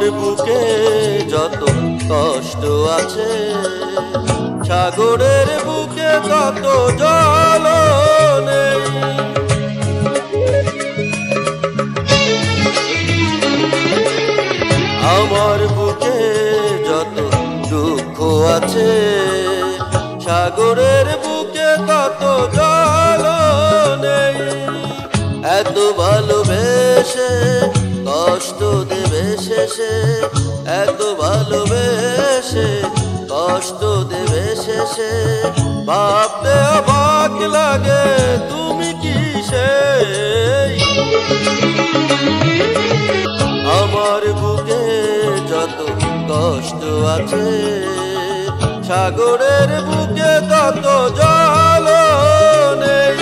আমার বুকে যত কষ্ট আছে, সাগরের বুকে তত জল নেই। আমার বুকে যত দুঃখ আছে, সাগরের বুকে তত জল নেই। এত ভালোবেসে কষ্ট দেবে শেষে, এত ভালোবেসে কষ্ট দেবে শেষে, ভাবতে অবাক লাগে তুমি কি সেই। আমার বুকে যত কষ্ট আছে, সাগরের বুকে তত জল নেই।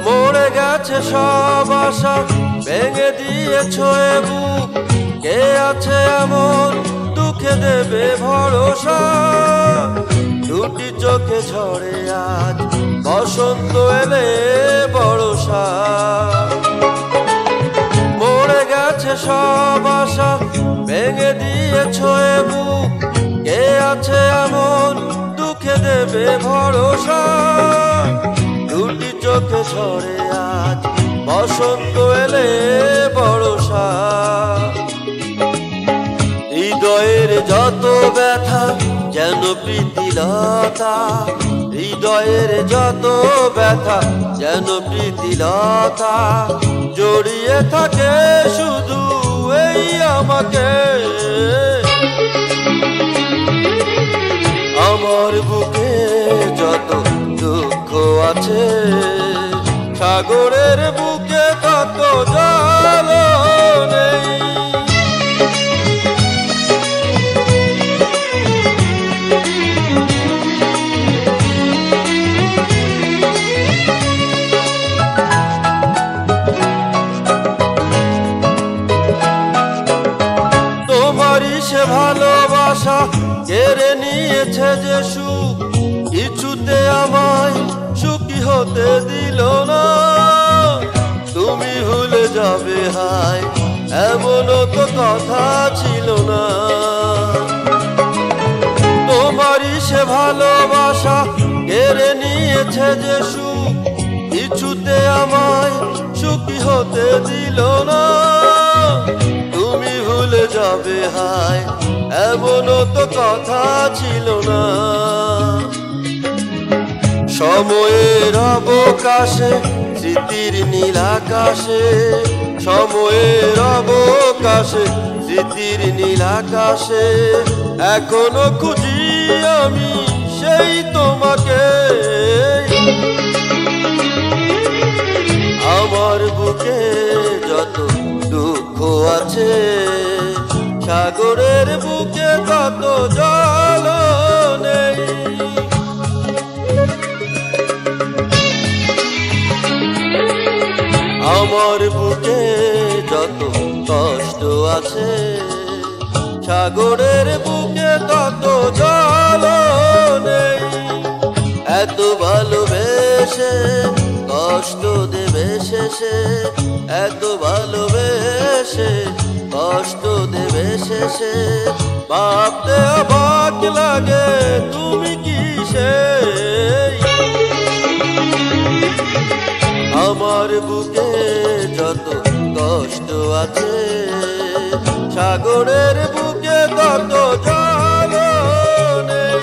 মরে গেছে সব আশা, ভেঙে দিয়েছ এ বুক, কে আছে এমন দুঃখে দেবে ভরসা। দুটি চোখে ঝরে আজ বসন্ত এলে বর্ষা। মরে গেছে সব আশা, ভেঙে দিয়েছ এ বুক, কে আছে এমন দুঃখে দেবে ভরসা। দুটি চোখে ঝরে আজ বসন্ত এলে বর্ষা। হৃদয়ের যত ব্যথা যেন প্রীতিলতা, হৃদয়ের যত ব্যথা যেন প্রীতিলতা, জড়িয়ে থাকে শুধু এই আমাকে। আমার বুকে যত দুঃখ আছে, সাগরের বুকে তত জল নেই। তোমারই সে ভালোবাসা কেড়ে নিয়েছে যে সুখ, কিছুতে আমায় সুখী হতে দিল না। তুমি ভুলে যাবে হায় এমনও তো কথা ছিল না। তোমারই সে ভালোবাসা কেড়ে নিয়েছে যে সুখ, কিছুতে আমায় সুখী হতে দিল না। তুমি ভুলে যাবে হায় এমনও তো কথা ছিল না। সময়ের অবকাশে স্মৃতির নীল আকাশে, সময়ের অবকাশে স্মৃতির নীল আকাশে, এখনো খুঁজি আমি সেই তোমাকে। আমার বুকে যত দুঃখ আছে, সাগরের বুকে তত জল নেই। আমার বুকে যত কষ্ট আছে, সাগরের বুকে তত জল নেই। এত ভালোবেসে কষ্ট দেবে শেষে, এত ভালোবেসে কষ্ট দেবে শেষে, ভাবতে অবাক লাগে তুমি কি সেই। আমার বুকে যত কষ্ট আছে, সাগরের বুকে তত জল নেই।